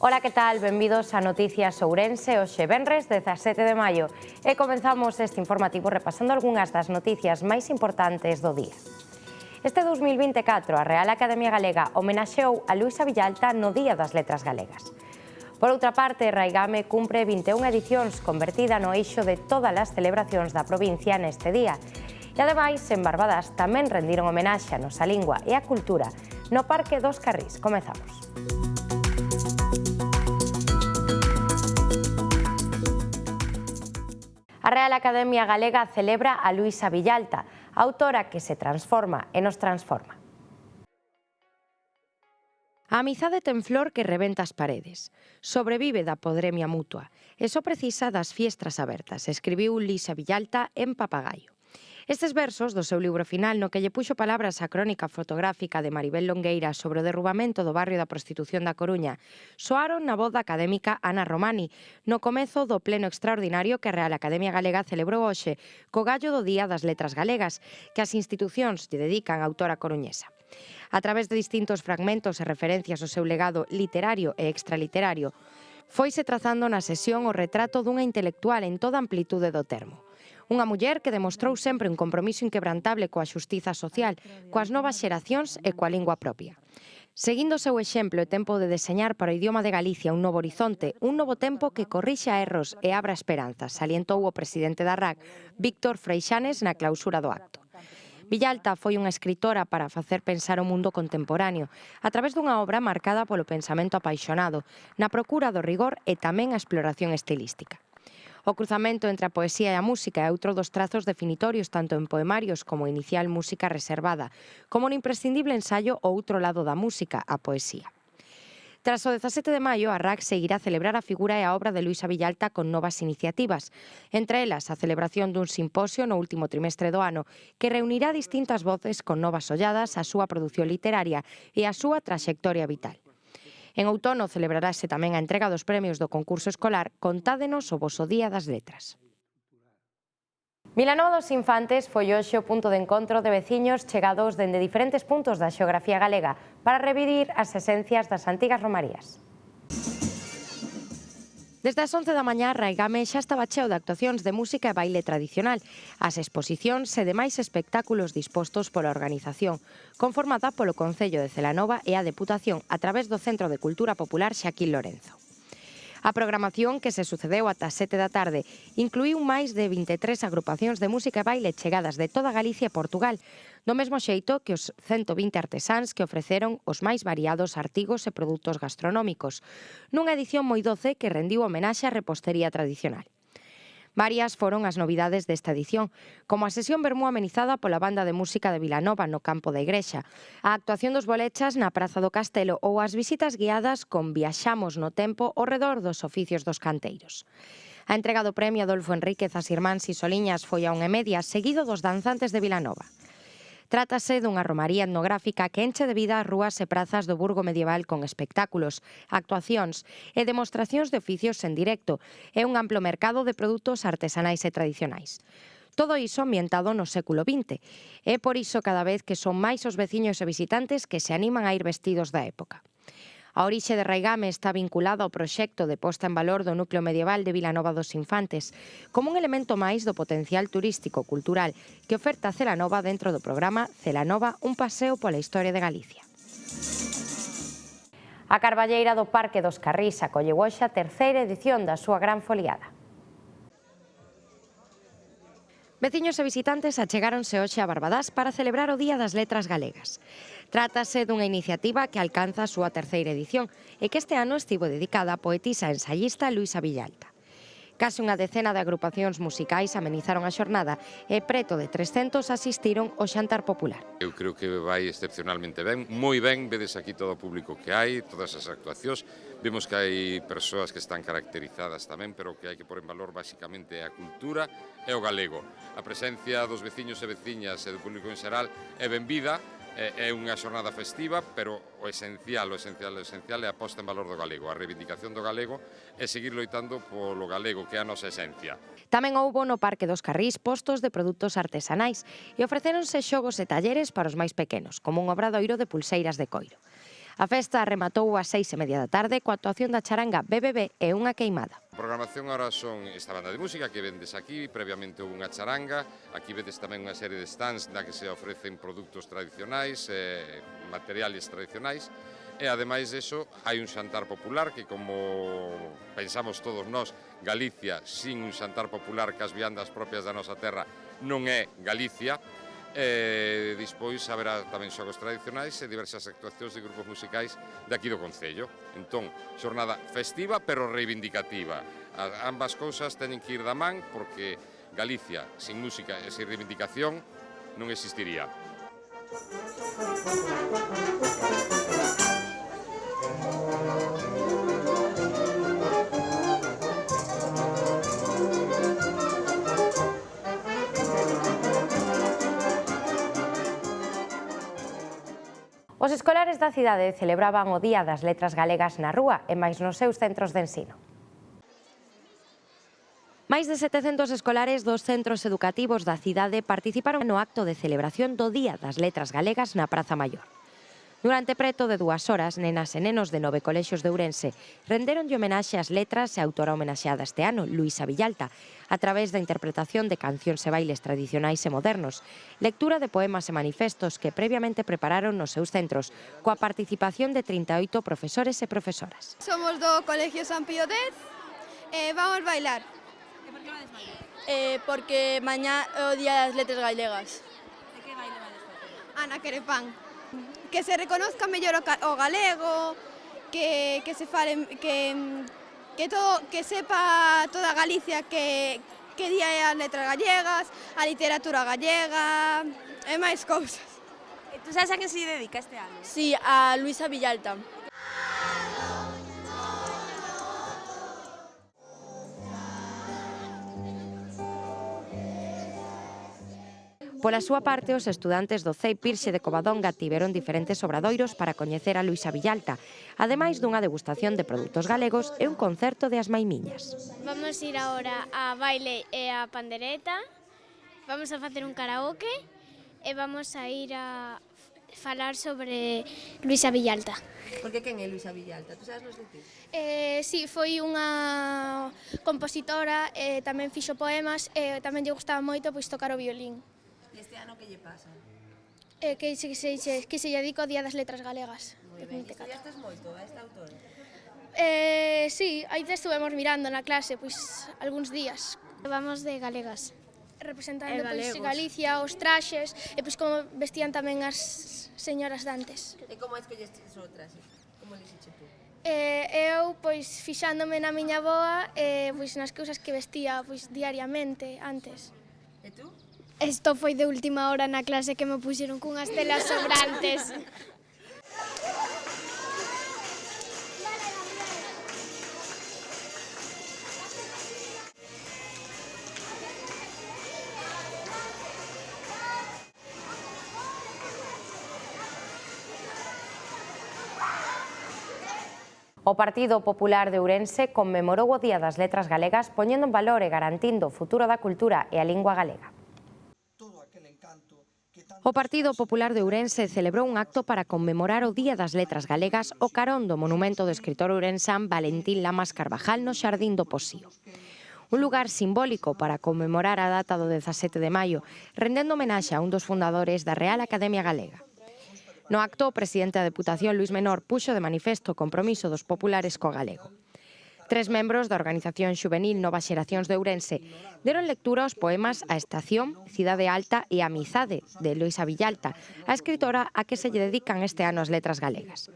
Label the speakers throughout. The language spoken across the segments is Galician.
Speaker 1: Ola, que tal? Benvidos a Noticias Ourense, hoxe venres 17 de maio. E comenzamos este informativo repasando algunhas das noticias máis importantes do día. Este 2024, a Real Academia Galega homenaxeou a Luisa Villalta no Día das Letras Galegas. Por outra parte, Raigame cumpre 21 edicións, convertida no eixo de todas as celebracións da provincia neste día. E ademais, en Barbadas tamén rendiron homenaxe a nosa lingua e a cultura no Parque dos Carrís. Comezamos. A Real Academia Galega celebra a Luisa Villalta, autora que se transforma e nos transforma. A amizade ten flor que rebenta as paredes. Sobrevive da podremia mutua e só precisa das fiestras abertas, escribiu Luisa Villalta en Papagaio. Estes versos do seu libro final, no que lle puxo palabras á crónica fotográfica de Maribel Longueira sobre o derrubamento do barrio da prostitución da Coruña, soaron na voz da académica Ana Romani, no comezo do pleno extraordinario que a Real Academia Galega celebrou hoxe, co gallo do Día das Letras Galegas, que as institucións lle dedican á autora coruñesa. A través de distintos fragmentos e referencias ao seu legado literario e extraliterario, foise trazando na sesión o retrato dunha intelectual en toda amplitude do termo. Unha muller que demostrou sempre un compromiso inquebrantable coa xustiza social, coas novas xeracións e coa lingua propia. Seguindo o seu exemplo, é tempo de deseñar para o idioma de Galicia un novo horizonte, un novo tempo que corrixa erros e abra esperanzas, salientou o presidente da RAC, Víctor Freixanes, na clausura do acto. Villalta foi unha escritora para facer pensar o mundo contemporáneo, a través dunha obra marcada polo pensamento apaixonado, na procura do rigor e tamén a exploración estilística. O cruzamento entre a poesía e a música é outro dos trazos definitorios tanto en poemarios como inicial música reservada, como no imprescindible ensaio O outro lado da música, a poesía. Tras o 17 de maio, a RAC seguirá a celebrar a figura e a obra de Luisa Villalta con novas iniciativas, entre elas a celebración dun simposio no último trimestre do ano que reunirá distintas voces con novas olladas á súa produción literaria e á súa traxectoria vital. En outono celebrarase tamén a entrega dos premios do concurso escolar Contádenos o voso Día das Letras. Vilanova dos Infantes foi hoxe o punto de encontro de veciños chegados dende diferentes puntos da xeografía galega para revivir as esencias das antigas romarías. Desde as 11 da mañá, Raigame xa estaba cheo de actuacións de música e baile tradicional, as exposicións e demais espectáculos dispostos pola organización, conformada polo Concello de Celanova e a Deputación a través do Centro de Cultura Popular Xaquín Lorenzo. A programación, que se sucedeu ata 7 da tarde, incluíu máis de 23 agrupacións de música e baile chegadas de toda Galicia e Portugal, do mesmo xeito que os 120 artesáns que ofreceron os máis variados artigos e produtos gastronómicos, nunha edición moi doce que rendiu homenaxe á repostería tradicional. Varias foron as novidades desta edición, como a sesión vermú amenizada pola banda de música de Vilanova no campo da Igrexa, a actuación dos bolechas na Praza do Castelo ou as visitas guiadas con Viaxamos no tempo ao redor dos oficios dos canteiros. A entrega do premio Adolfo Enríquez ás irmáns Isoliñas foi a 1:30, seguido dos danzantes de Vilanova. Trátase dunha romaría etnográfica que enche de vida as rúas e prazas do burgo medieval con espectáculos, actuacións e demostracións de oficios en directo e un amplo mercado de produtos artesanais e tradicionais. Todo iso ambientado no século XX. É por iso cada vez que son máis os veciños e visitantes que se animan a ir vestidos da época. A orixe de Raigame está vinculada ao proxecto de posta en valor do núcleo medieval de Vilanova dos Infantes, como un elemento máis do potencial turístico-cultural que oferta Celanova dentro do programa Celanova, un paseo pola historia de Galicia. A Carballeira do Parque dos Carrís acolleu hoxe a terceira edición da súa gran foliada. Veciños e visitantes achegáronse hoxe a Barbadas para celebrar o Día das Letras Galegas. Trátase dunha iniciativa que alcanza a súa terceira edición e que este ano estivo dedicada á poetisa e ensayista Luisa Villalta. Case unha decena de agrupacións musicais amenizaron a xornada e preto de 300 asistiron ao xantar popular.
Speaker 2: Eu creo que vai excepcionalmente ben, moi ben, vedes aquí todo o público que hai, todas as actuacións, vemos que hai persoas que están caracterizadas tamén, pero que hai que pôr en valor basicamente a cultura e o galego. A presencia dos veciños e veciñas e do público en xeral é benvida, é unha xornada festiva, pero o esencial é a posta en valor do galego, a reivindicación do galego e seguir loitando polo galego, que é a nosa esencia.
Speaker 1: Tamén houbo no Parque dos Carrís postos de produtos artesanais e ofrecéronse xogos e talleres para os máis pequenos, como un obradoiro de pulseiras de coiro. A festa rematou ás 6:30 da tarde coa actuación da charanga BBB e unha queimada.
Speaker 2: A programación ahora son esta banda de música que vendes aquí, previamente houve unha charanga, aquí vedes tamén unha serie de stands na que se ofrecen produtos tradicionais, materiales tradicionais, e ademais deso hai un xantar popular que, como pensamos todos nós, Galicia sin un xantar popular cas viandas propias da nosa terra non é Galicia. Despois haberá tamén xogos tradicionais e diversas actuacións de grupos musicais de aquí do Concello. Entón, xornada festiva pero reivindicativa. Ambas cousas teñen que ir da man porque Galicia sin música e sin reivindicación non existiría.
Speaker 1: Os escolares da cidade celebraban o Día das Letras Galegas na rúa e máis nos seus centros de ensino. Máis de 700 escolares dos centros educativos da cidade participaron no acto de celebración do Día das Letras Galegas na Praza Maior. Durante preto de 2 horas, nenas e nenos de 9 colexios de Ourense renderonlle homenaxe ás letras e a autora homenaxeada este ano, Luisa Villalta, a través da interpretación de cancións e bailes tradicionais e modernos, lectura de poemas e manifestos que previamente prepararon nos seus centros, coa participación de 38 profesores e profesoras.
Speaker 3: Somos do Colegio San Pío X e vamos bailar.
Speaker 4: E por que vades bailar?
Speaker 3: Porque mañá é o Día das Letras Galegas.
Speaker 4: De que baile vades facer?
Speaker 3: Ana Querepán. Que se reconozca mellor o galego, que se fale, que sepa toda Galicia que día é as letras gallegas, a literatura gallega e máis cousas.
Speaker 4: E tú sabes a que se dedica este ano?
Speaker 3: Sí, a Luisa Villalta.
Speaker 1: Pola súa parte, os estudantes do CEI Pirxe de Covadonga tiveron diferentes obradoiros para coñecer a Luisa Villalta, ademais dunha degustación de produtos galegos e un concerto de As Maimiñas.
Speaker 5: Vamos ir agora a baile e a pandereta, vamos a facer un karaoke e vamos a ir a falar sobre Luisa Villalta.
Speaker 4: Porque quen é Luisa Villalta? Tú sabes nos dicir?
Speaker 5: Sí, foi unha compositora, tamén fixo poemas e tamén lle gustaba moito pois tocar o violín.
Speaker 4: E este ano que lle pasa?
Speaker 5: Que se lle dedica o Día das Letras Galegas.
Speaker 4: Moi ben, estudiastes moito a esta autora?
Speaker 5: Sí, aí estuvemos mirando na clase pois algúns días. Vamos de galegas, representando pois Galicia, os traxes e pois como vestían tamén as señoras de antes.
Speaker 4: E como escollestes o traxe? Como elixiche tú?
Speaker 5: Eu pois fixándome na miña avoa pois nas cousas que vestía pois diariamente antes.
Speaker 4: E tú?
Speaker 5: Isto foi de última hora na clase que me puxeron cunhas telas sobrantes.
Speaker 1: O Partido Popular de Ourense conmemorou o Día das Letras Galegas poñendo en valor e garantindo o futuro da cultura e a lingua galega. O Partido Popular de Ourense celebrou un acto para conmemorar o Día das Letras Galegas o carón do monumento do escritor ourensán Valentín Lamas Carvajal no Xardín do Posío. Un lugar simbólico para conmemorar a data do 17 de maio, rendendo homenaxe a un dos fundadores da Real Academia Galega. No acto, o presidente da Deputación, Luís Menor, puxo de manifesto o compromiso dos populares co galego. 3 membros da organización xuvenil Novas Xeracións de Ourense deron lectura aos poemas A Estación, Cidade Alta e Amizade, de Luisa Villalta, a escritora a que se lle dedican este ano as letras galegas.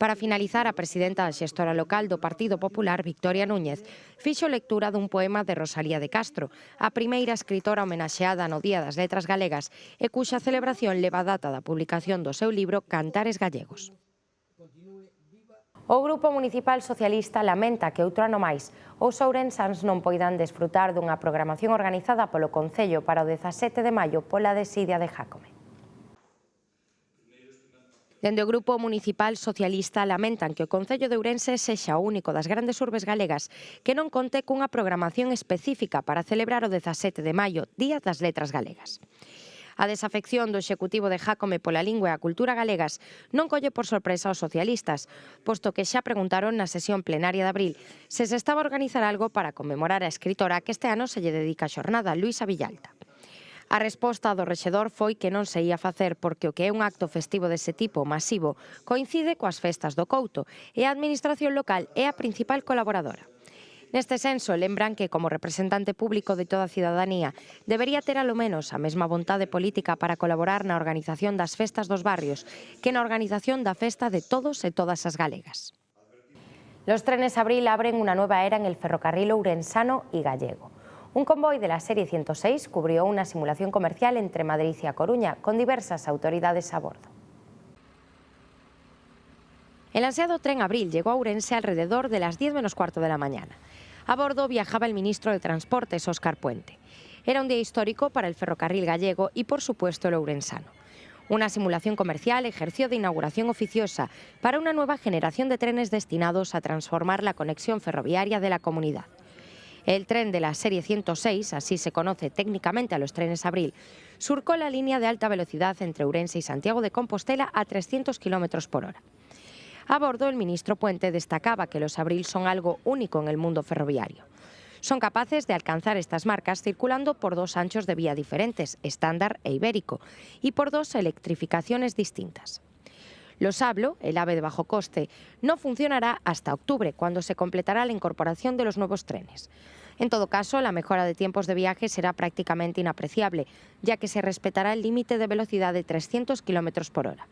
Speaker 1: Para finalizar, a presidenta da xestora local do Partido Popular, Victoria Núñez, fixo lectura dun poema de Rosalía de Castro, a primeira escritora homenaxeada no Día das Letras Galegas e cuxa celebración leva a data da publicación do seu libro Cantares Gallegos. O Grupo Municipal Socialista lamenta que outro ano máis os ourensáns non poidan desfrutar dunha programación organizada polo Concello para o 17 de maio pola desidia de Jácome. Dende o Grupo Municipal Socialista lamentan que o Concello de Ourense sexa o único das grandes urbes galegas que non conte cunha programación específica para celebrar o 17 de maio, Día das Letras Galegas. A desafección do Executivo de Jácome pola lingua e a cultura galegas non colle por sorpresa aos socialistas, posto que xa preguntaron na sesión plenaria de abril se se estaba a organizar algo para conmemorar a escritora que este ano se lle dedica a xornada, Luisa Villalta. A resposta do rexedor foi que non se ia facer porque o que é un acto festivo dese tipo masivo coincide coas festas do Couto e a administración local é a principal colaboradora. Neste senso, lembran que, como representante público de toda a cidadanía, debería ter alo menos a mesma vontade política para colaborar na organización das festas dos barrios que na organización da festa de todos e todas as galegas. Los trenes Abril abren una nueva era en el ferrocarril ourensano y gallego. Un convoy de la serie 106 cubrió una simulación comercial entre Madrid y A Coruña, con diversas autoridades a bordo. El ansiado tren Abril llegó a Ourense alrededor de las 10 menos cuarto de la mañana. A bordo viajaba el ministro de Transportes, Óscar Puente. Era un día histórico para el ferrocarril gallego y, por supuesto, el ourensano. Una simulación comercial ejerció de inauguración oficiosa para una nueva generación de trenes destinados a transformar la conexión ferroviaria de la comunidad. El tren de la serie 106, así se conoce técnicamente a los trenes Abril, surcó la línea de alta velocidad entre Ourense y Santiago de Compostela a 300 km por hora. A bordo, el ministro Puente destacaba que los Abril son algo único en el mundo ferroviario. Son capaces de alcanzar estas marcas circulando por dos anchos de vía diferentes, estándar e ibérico, y por dos electrificaciones distintas. Los Hablo, el AVE de bajo coste, no funcionará hasta octubre, cuando se completará la incorporación de los nuevos trenes. En todo caso, la mejora de tiempos de viaje será prácticamente inapreciable, ya que se respetará el límite de velocidad de 300 km por hora.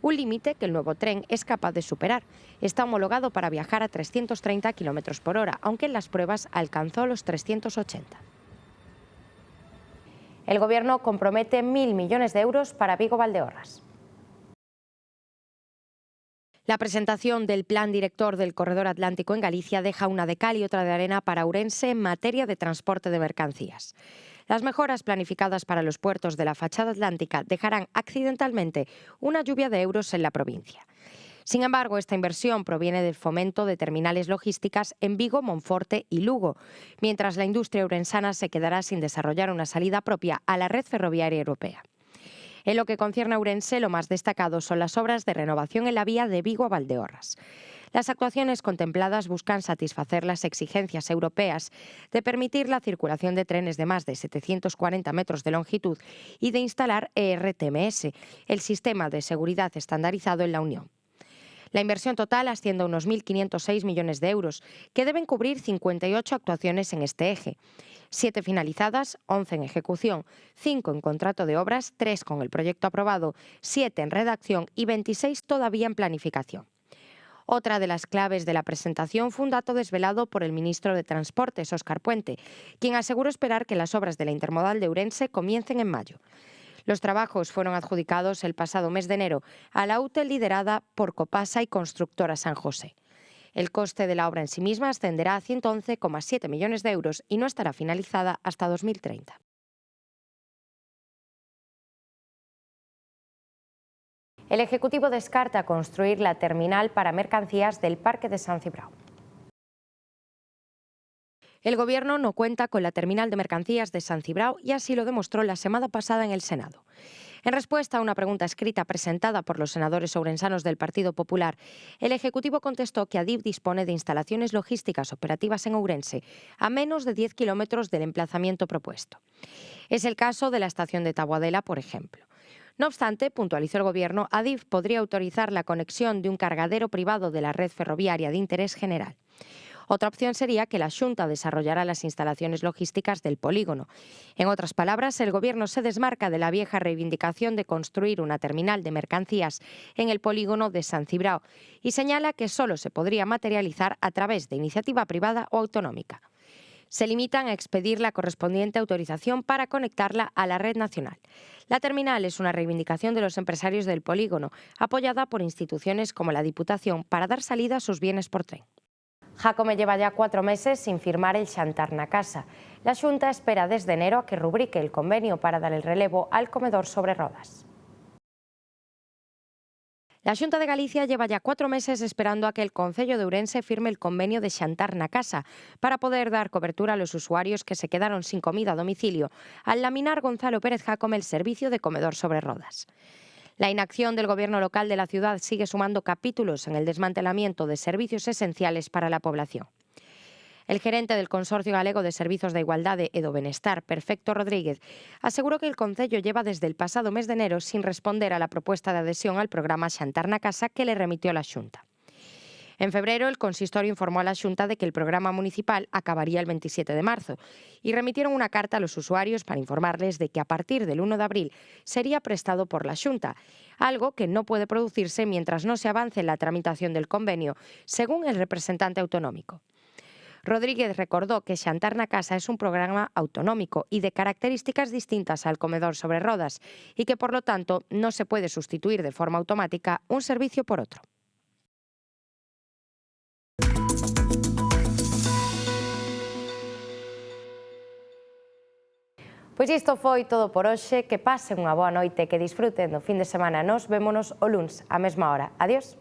Speaker 1: Un límite que el nuevo tren es capaz de superar. Está homologado para viajar a 330 km por hora, aunque en las pruebas alcanzó los 380. El Gobierno compromete 1.000 millones de euros para Vigo-Valdeorras. La presentación del Plan Director del Corredor Atlántico en Galicia deja una de cal y otra de arena para Ourense en materia de transporte de mercancías. Las mejoras planificadas para los puertos de la fachada atlántica dejarán accidentalmente una lluvia de euros en la provincia. Sin embargo, esta inversión proviene del fomento de terminales logísticas en Vigo, Monforte y Lugo, mientras la industria ourensana se quedará sin desarrollar una salida propia a la red ferroviaria europea. En lo que concierne a Ourense, lo más destacado son las obras de renovación en la vía de Vigo a Valdeorras. Las actuaciones contempladas buscan satisfacer las exigencias europeas de permitir la circulación de trenes de más de 740 metros de longitud y de instalar ERTMS, el sistema de seguridad estandarizado en la Unión. La inversión total asciende a unos 1.506 millones de euros, que deben cubrir 58 actuaciones en este eje. 7 finalizadas, 11 en ejecución, 5 en contrato de obras, 3 con el proyecto aprobado, 7 en redacción y 26 todavía en planificación. Otra de las claves de la presentación fue un dato desvelado por el ministro de Transportes, Óscar Puente, quien aseguró esperar que las obras de la intermodal de Ourense comiencen en mayo. Los trabajos fueron adjudicados el pasado mes de enero a la UTE liderada por Copasa y Constructora San José. El coste de la obra en sí misma ascenderá a 111,7 millones de euros y no estará finalizada hasta 2030. El Ejecutivo descarta construir la terminal para mercancías del Parque de San Cibrao. El Gobierno no cuenta con la terminal de mercancías de San Cibrao y así lo demostró la semana pasada en el Senado. En respuesta a una pregunta escrita presentada por los senadores ourensanos del Partido Popular, el Ejecutivo contestó que Adif dispone de instalaciones logísticas operativas en Ourense, a menos de 10 kilómetros del emplazamiento propuesto. Es el caso de la estación de Taboadela, por ejemplo. No obstante, puntualizó el Gobierno, Adif podría autorizar la conexión de un cargadero privado de la red ferroviaria de interés general. Otra opción sería que la Xunta desarrollara las instalaciones logísticas del polígono. En otras palabras, el Gobierno se desmarca de la vieja reivindicación de construir una terminal de mercancías en el polígono de San Cibrao y señala que solo se podría materializar a través de iniciativa privada o autonómica. Se limitan a expedir la correspondiente autorización para conectarla a la red nacional. La terminal es una reivindicación de los empresarios del polígono, apoyada por instituciones como la Diputación para dar salida a sus bienes por tren. Jácome lleva ya 4 meses sin firmar el Xantar na Casa. La Xunta espera desde enero a que rubrique el convenio para dar el relevo al comedor sobre rodas. La Xunta de Galicia lleva ya 4 meses esperando a que el Concello de Ourense firme el convenio de Xantar na Casa para poder dar cobertura a los usuarios que se quedaron sin comida a domicilio al laminar Gonzalo Pérez Jácome el servicio de comedor sobre rodas. La inacción del gobierno local de la ciudad sigue sumando capítulos en el desmantelamiento de servicios esenciales para la población. El gerente del Consorcio Galego de Servizos de Igualdade e do Benestar, Perfecto Rodríguez, aseguró que el Concello lleva desde el pasado mes de enero sin responder a la propuesta de adhesión al programa Xantar na Casa que le remitió la Xunta. En febrero, el consistorio informó a la Xunta de que el programa municipal acabaría el 27 de marzo y remitieron una carta a los usuarios para informarles de que a partir del 1 de abril sería prestado por la Xunta, algo que no puede producirse mientras no se avance en la tramitación del convenio, según el representante autonómico. Rodríguez recordó que Xantar na Casa es un programa autonómico y de características distintas al comedor sobre rodas y que, por lo tanto, no se puede sustituir de forma automática un servicio por otro. Pois isto foi todo por hoxe, que pasen unha boa noite, que disfruten do fin de semana. Nos vémonos o luns, á mesma hora. Adiós.